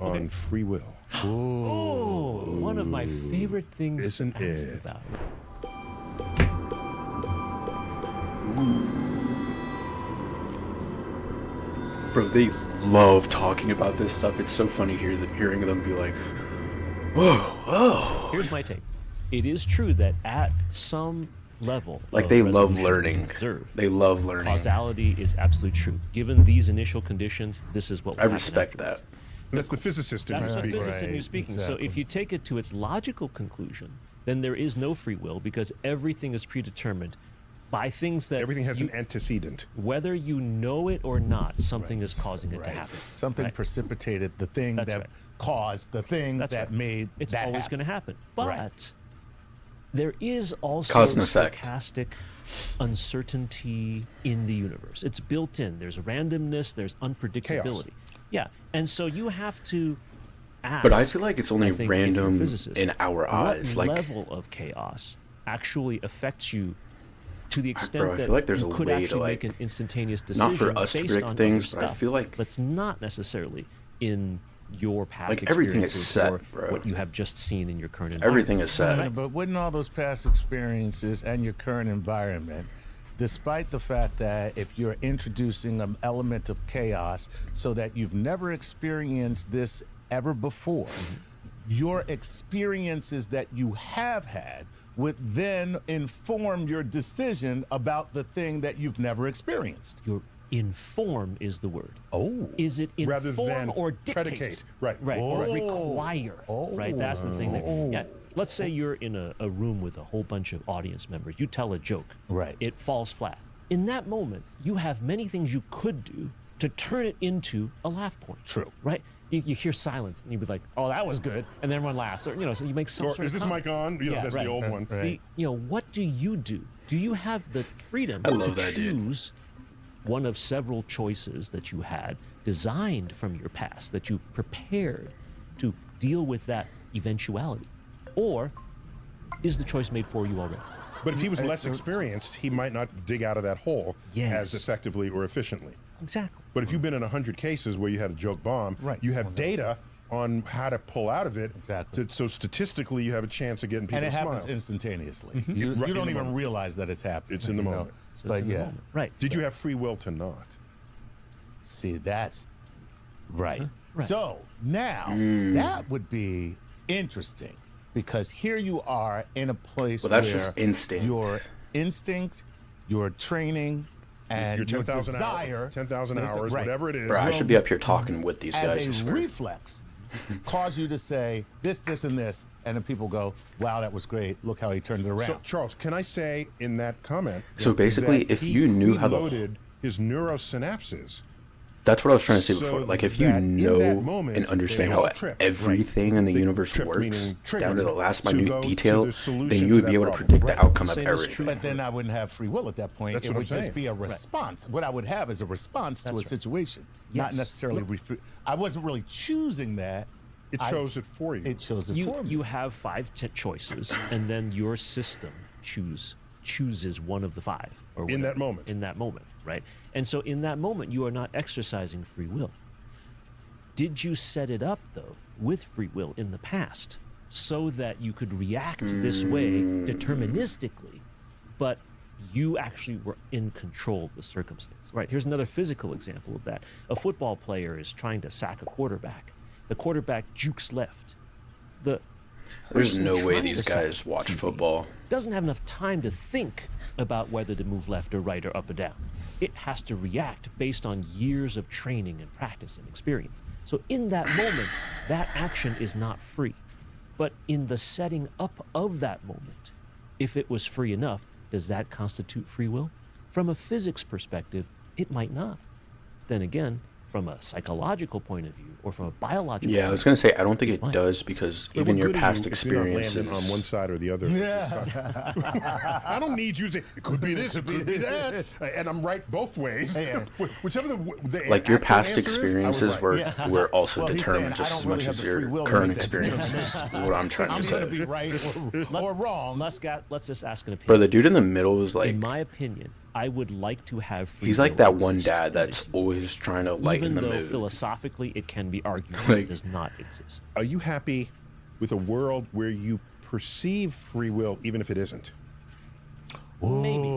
on free will. Oh, one of my favorite things Isn't to ask it? about. Bro, they love talking about this stuff. It's so funny hearing them be like, whoa. Here's my take. It is true that at some level, Like of they love resolution we learning. can observe, They love learning. causality is absolutely true. Given these initial conditions, this is what will I happen respect afterwards. that. That's the physicist in That's you the speaking. physicist in you Right, speaking. So exactly. if you take it to its logical conclusion, then there is no free will because everything is predetermined by things that Everything has an antecedent. whether you know it or not, something is causing it to happen. Something right? precipitated the thing That's that right. caused the thing That's that right. made It's that always happen. going to happen. But Right. there is also Cause and effect. stochastic uncertainty in the universe. It's built in. There's randomness, there's unpredictability. Yeah. And so you have to ask. But I feel like it's only I think, if you're a random physicist, in our eyes. What Like, level of chaos actually affects you to the extent Bro, I that feel like there's you a could way to, actually like, make an instantaneous decision not for us to based predict on things, other but I stuff feel like that's not necessarily in your past Like, everything is experiences set, or bro. what you have just seen in your current environment. everything is set. Yeah, but wouldn't all those past experiences and your current environment, despite the fact that if you're introducing an element of chaos so that you've never experienced this ever before, your experiences that you have had would then inform your decision about the thing that you've never experienced. Your inform is the word. Oh. Is it Rather inform than or dictate? predicate. Right. Right. Oh. Or require. Right. That's the thing there. Oh. Yeah. Let's say you're in a room with a whole bunch of audience members. You tell a joke. Right. It falls flat. In that moment, you have many things you could do to turn it into a laugh point. True. Right? You hear silence and you'd be like, oh, that was good. And then everyone laughs. Or, so you make some Or sort is of this mic on? You know, Yeah, that's right. the old one. Right. what do you do? Do you have the freedom I to love that, dude. choose one of several choices that you had designed from your past, that you prepared to deal with that eventuality? Or is the choice made for you already? But if he was less experienced, he might not dig out of that hole Yes. as effectively or efficiently. Exactly. But if you've been in 100 cases where you had a joke bomb, Right. you have data on how to pull out of it. Exactly. So statistically, you have a chance of getting people And it to happens smile. instantaneously. Right You in don't the even moment. realize that it's happening. It's in the you know? moment. So it's But in the yeah, moment. Right. Did you have free will to not? see, that's right. Right. So now that would be interesting because here you are in a place Well, that's where just instinct. your instinct, your training, and Your your 10,000 desire, 10,000 hours, right, whatever it is. Bro, I should be up here talking with these as guys. I a swear. reflex, cause you to say this, this, and this, and then people go, "Wow, that was great! Look how he turned it around." So, Charles, can I say in that comment? So basically, that if he you knew how the- loaded his neurosynapses. That's what I was trying to say So before. Like, if you that in know that moment, and understand they how all tripped, everything in the They universe tripped, works meaning down triggered to the last to go minute to detail, the solution then to you would that be able to problem. predict Right. the outcome of Same is everything. true But then I wouldn't have free will at that point. That's It what would I'm just saying. be a response. What I would have is a response to a That's right. situation, not Yes. necessarily. I wasn't really choosing that. It chose it for you. It chose it for me. You have 5 choices, and then your system chooses one of the 5. Or In that whatever, moment. In that moment, right? And so in that moment, you are not exercising free will. Did you set it up, though, with free will in the past so that you could react this way deterministically, but you actually were in control of the circumstance? Right, here's another physical example of that. A football player is trying to sack a quarterback. The quarterback jukes left. The There's person no way trying these to sack guys watch QB football. doesn't have enough time to think about whether to move left or right or up or down. It has to react based on years of training and practice and experience. So in that moment, that action is not free. But in the setting up of that moment, if it was free enough, does that constitute free will? From a physics perspective, it might not. Then again, from a psychological point of view or from a biological Yeah, I point was of going to say, I don't think it Fine. does because But even what your good are past you if you're not experiences. landing on one side or the other. I don't need you to say, it could be this, it could be that. And I'm right both ways. Yeah. Whichever the Like your accurate past answer is, I was experiences right. were also Well, he's determined saying, just I as don't much really as have the free your will to current make that experiences. Is what I'm trying I'm to going to say. be right or wrong. let's just ask an opinion. Bro, the dude in the middle was like, In my opinion, I would like to have free He's like will that one exist dad in that's this always trying to lighten even the though mood. philosophically it can be argued that Like- it does not exist. Are you happy with a world where you perceive free will even if it isn't? Maybe.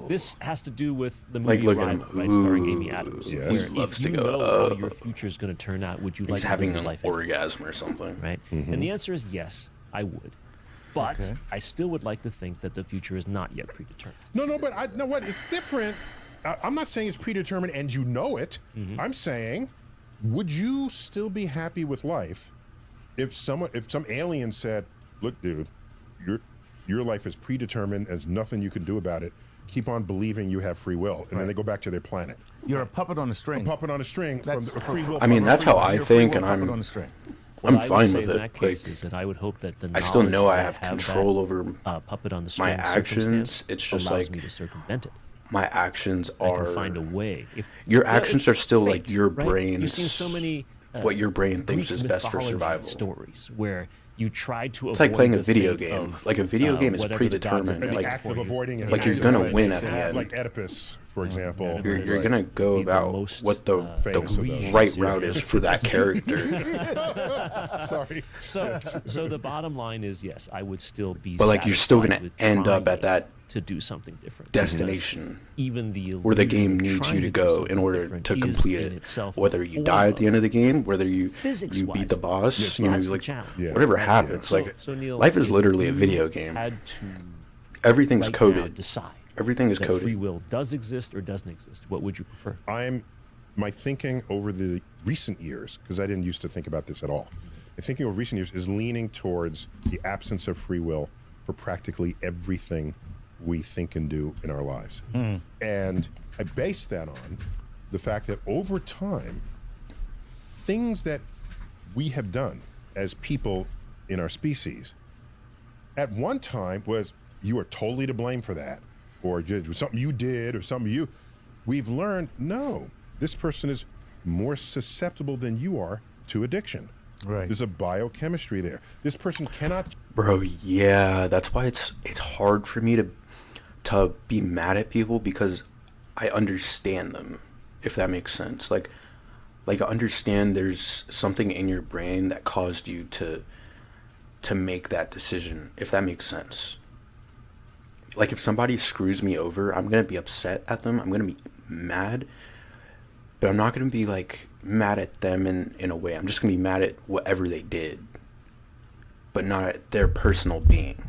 This has to do with the Like, movie look at Arrival, him. right, starring Ooh. Amy Adams. Yes. Where He loves if to you go, know how your future is going to turn out, would you like He's to having live an your life anyway? orgasm or something. Right? And the answer is yes, I would. But Okay. I still would like to think that the future is not yet predetermined. No, but I know what it's different. I'm not saying it's predetermined and you know it. I'm saying, would you still be happy with life if some alien said, "Look, dude, your life is predetermined. There's nothing you can do about it. Keep on believing you have free will," and then they go back to their planet. You're a puppet on a string. Puppet on a string That's from free will. I mean, from that's free how will. I You're a free think, will and puppet I'm on a string. What I'm I would fine say with in it. that case Like, is that I would hope that the I still knowledge know I that have that, control over puppet on the my string actions. circumstance It's just allows like me to circumvent it. my actions I are can find a way. If your well, actions it's are still fate, like your right? brain's You've seen so many what your brain thinks Greek is best for mythology survival. stories where you try to It's like avoid playing a the video fate game. of, Like a video game is whatever the gods predetermined. have And the Like- act for of you. avoiding it. Like you're is gonna like- win at the end. Like Oedipus, for example. Oedipus. You're Right. gonna go Be the about most, what the famous of those. right route is for that character. Sorry. So the bottom line is yes, I would still be. But, like, you're still satisfied gonna with end up trying at that to do something different. because destination even the where the illusion game of needs trying you to do go in something order different to is complete in it. itself a Whether you form die at the of end of the game, whether you physics-wise, beat the boss, yes, you know, that's the like challenge. Yeah. whatever happens. So, Like so Neil, life is if literally a you video game. Had to Everything's right now coded. decide Everything is that coded. free will does exist or doesn't exist. What would you prefer? My thinking over the recent years, because I didn't used to think about this at all. My thinking over recent years is leaning towards the absence of free will for practically everything we think and do in our lives. And I base that on the fact that over time, things that we have done as people in our species at one time was you are totally to blame for that, or just something you did, or something you. We've learned no, this person is more susceptible than you are to addiction. Right. There's a biochemistry there. This person cannot. Bro, yeah, that's why it's hard for me to be mad at people because I understand them, if that makes sense. Like I understand there's something in your brain that caused you to make that decision, if that makes sense. Like if somebody screws me over, I'm gonna be upset at them. I'm gonna be mad, but I'm not gonna be like mad at them in a way. I'm just gonna be mad at whatever they did, but not at their personal being.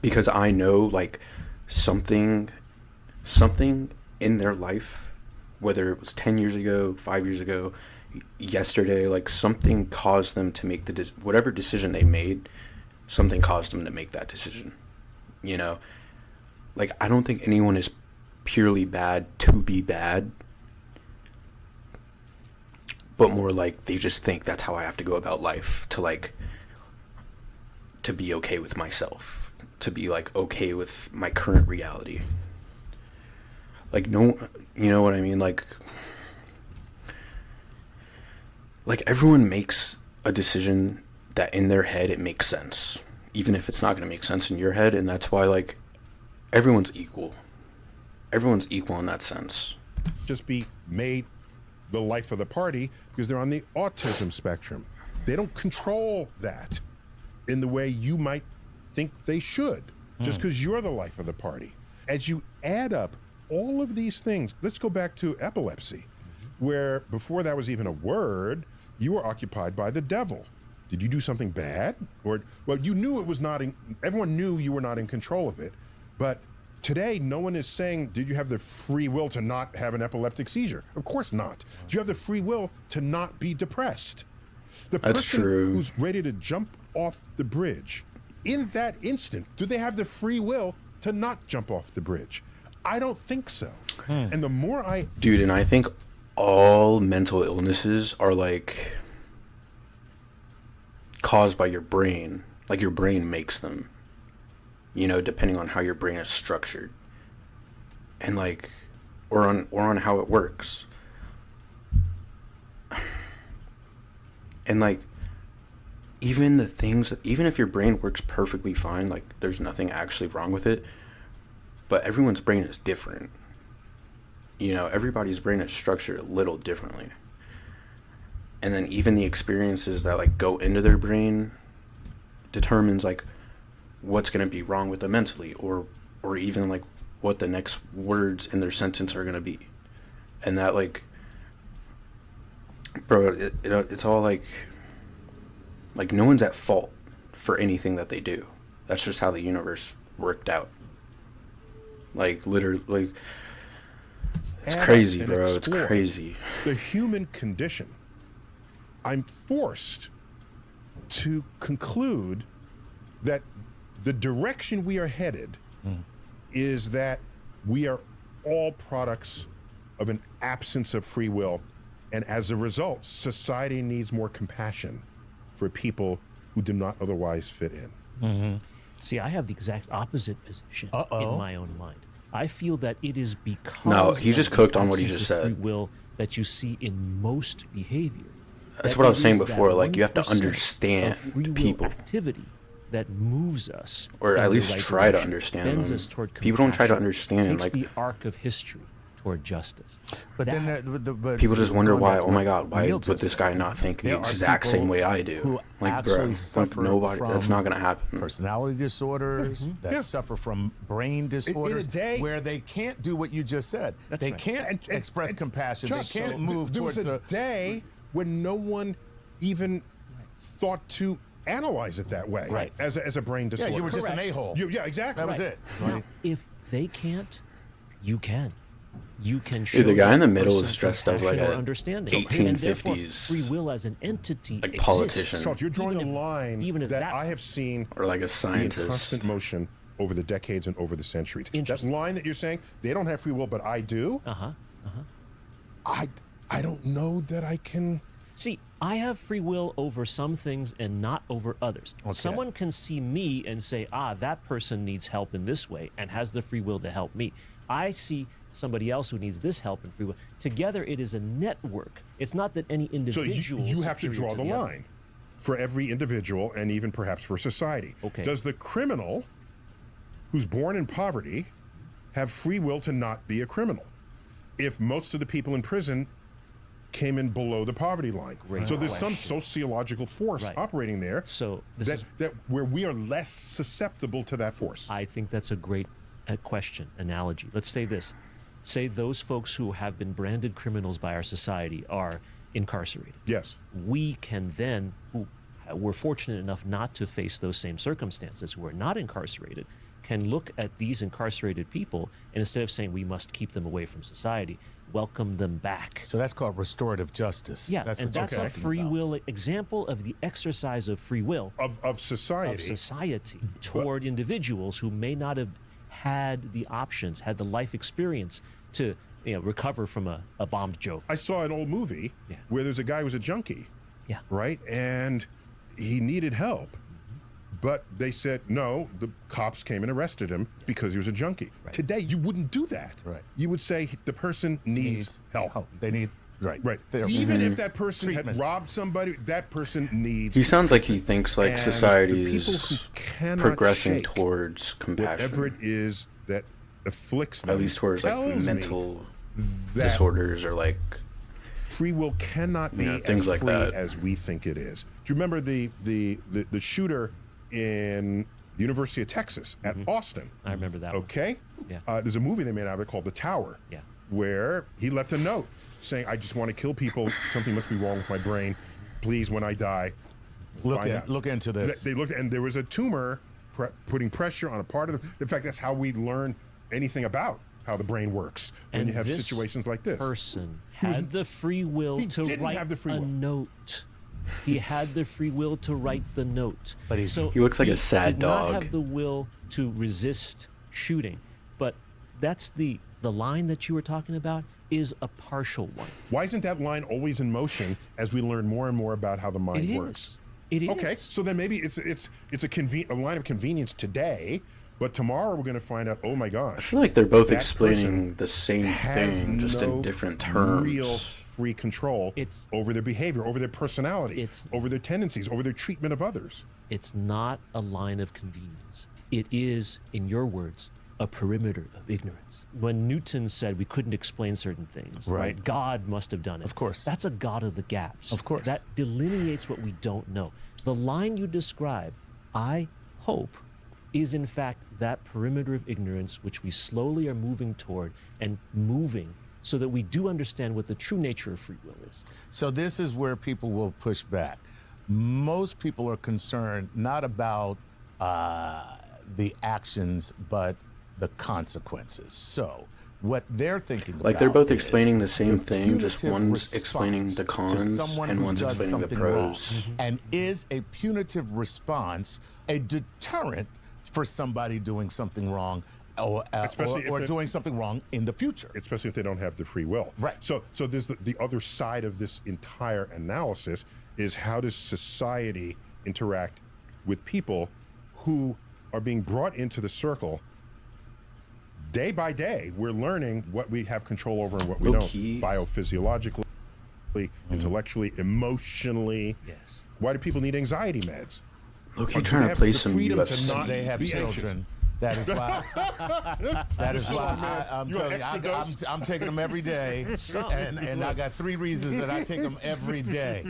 Because I know like something in their life, whether it was 10 years ago, 5 years ago, yesterday, like something caused them to make whatever decision they made, something caused them to make that decision. You know, like I don't think anyone is purely bad to be bad, but more like they just think that's how I have to go about life to be okay with myself, to be like okay with my current reality. Like no, you know what I mean? Like everyone makes a decision that in their head it makes sense, even if it's not going to make sense in your head. And that's why like everyone's equal in that sense. Just be made the life of the party because they're on the autism spectrum. They don't control that in the way you might think they should, just because you're the life of the party. As you add up all of these things, let's go back to epilepsy, where before that was even a word, you were occupied by the devil. Did you do something bad? Or, well, you knew it was not everyone knew you were not in control of it, but today, no one is saying, did you have the free will to not have an epileptic seizure? Of course not. Do you have the free will to not be depressed? The That's person true. who's ready to jump off the bridge, in that instant, do they have the free will to not jump off the bridge? I don't think so. And the more Dude, and I think all mental illnesses are like caused by your brain. Like your brain makes them. You know, depending on how your brain is structured. And like or on how it works. And like even if your brain works perfectly fine, like there's nothing actually wrong with it, but everyone's brain is different. You know, everybody's brain is structured a little differently. And then even the experiences that like go into their brain determines like what's going to be wrong with them mentally, or even like what the next words in their sentence are going to be. And that like, bro, it's all like no one's at fault for anything that they do. That's just how the universe worked out. Like literally, like, it's crazy, and bro. It's explore crazy. the human condition. I'm forced to conclude that the direction we are headed is that we are all products of an absence of free will, and as a result, society needs more compassion for people who do not otherwise fit in. See, I have the exact opposite position Uh-oh. in my own mind. I feel that it is because No, he of just the cooked on what he absence just of said. free will that you see in most behavior. That's that what I was it saying is that before, like, you have to 1% understand of free will people. activity that moves us, Or in at the least right try to direction, understand bends them. us toward People don't try to compassion, understand, takes like- the arc of history toward justice. But That- then but People just wonder going why. back to Oh my what God, why Neil would just this said, guy not think the there are exact people same way I do? who Like, actually bro, like suffer nobody. That's from not gonna happen. personality disorders, that Yeah. suffer from brain disorders, day- where they can't do what you just said. That's They right. can't express compassion. Chuck, They can't move there towards was a the. day when no one even thought to analyze it that way, Right. as a brain Yeah, disorder. you were just an Correct. a-hole. Yeah, exactly. That was Right. it. Now, if they can't, you can. You can show Dude, the guy in the that middle person is dressed up compassion like or a understanding. 1850s And therefore, free will as an entity like exists. politician. Charles, you're drawing Even a if- line even if that that- I have seen Or like a be in scientist. constant motion over the decades and over the centuries. That Interesting. line that you're saying, they don't have free will, but I do. I don't know that I can. See, I have free will over some things and not over others. Someone can see me and say, that person needs help in this way and has the free will to help me. I see somebody else who needs this help and free will. Together, it is a network. It's not that any So individual you is have to superior draw the the other. line for every individual and even perhaps for society. Okay. Does the criminal who's born in poverty have free will to not be a criminal if most of the people in prison came in below the poverty line? Great So there's some question. sociological force Right. operating there So this that, is- that where we are less susceptible to that force. I think that's a great question, analogy. Let's say this. Say those folks who have been branded criminals by our society are incarcerated. Yes. We can then, who we're fortunate enough not to face those same circumstances, who are not incarcerated, can look at these incarcerated people and instead of saying we must keep them away from society, welcome them back. So that's called restorative justice. Yeah, that's and what you're that's a talking free about. will example of the exercise of free will Of society. of society toward individuals who may not have had the options, had the life experience to recover from a bombed joke. I saw an old movie Yeah. where there's a guy who was a junkie. Yeah. Right? And he needed help. But they said, no, the cops came and arrested him because he was a junkie. Today, you wouldn't do that. Right. You would say the person needs help. They need right. Right. They're- Even if that person Treatment. had robbed somebody, that person needs He sounds like he thinks like And society the people is who cannot progressing shake towards compassion. whatever it is that afflicts them. At least towards like tells me mental that disorders or like free will cannot be things as like free that. as we think it is. Do you remember the shooter in the University of Texas at Austin? I remember that one. Okay. Yeah. There's a movie they made out of it called The Tower. Yeah. Where he left a note saying, "I just want to kill people. Something must be wrong with my brain. Please, when I die, find out." Look into this. They looked, and there was a tumor putting pressure on a part of the. In fact, that's how we learn anything about how the brain works when And you have this situations like this. person had the free will he to didn't write have the free a will. note. He had the free will to write the note. But he looks like a sad did not dog. have the will to resist shooting. But that's the line that you were talking about is a partial one. Why isn't that line always in motion as we learn more and more about how the mind It works? is. It is. Okay, so then maybe it's a line of convenience today, but tomorrow we're going to find out. Oh my I gosh, feel like they're both that explaining person the same has thing, just no in different terms. real free control It's- over their behavior, over their personality, It's- over their tendencies, over their treatment of others. It's not a line of convenience. It is, in your words, a perimeter of ignorance. When Newton said we couldn't explain certain things, Right. God must have done it. Of course. That's a God of the gaps. Of course. That delineates what we don't know. The line you describe, I hope, is in fact that perimeter of ignorance which we slowly are moving toward and moving so that we do understand what the true nature of free will is. So this is where people will push back. Most people are concerned not about the actions, but the consequences. So what they're thinking about Like they're both is explaining the same the thing, just punitive one's explaining the response to cons someone and who one's does explaining the something wrong. pros. And is a punitive response a deterrent for somebody doing something wrong or Especially if doing something wrong in the future? especially if they don't have the free will. Right. So there's the other side of this entire analysis is how does society interact with people who are being brought into the circle day by day. We're learning what we have control over and what we Low-key. don't, biophysiologically, intellectually, emotionally. Yes. Why do people need anxiety meds? Look, Or you do trying they to have play the some freedom to UFC. not They have be anxious? children. That is why. That is why I'm You want telling you, extra dose? I'm taking them every day, and I got 3 reasons that I take them every day.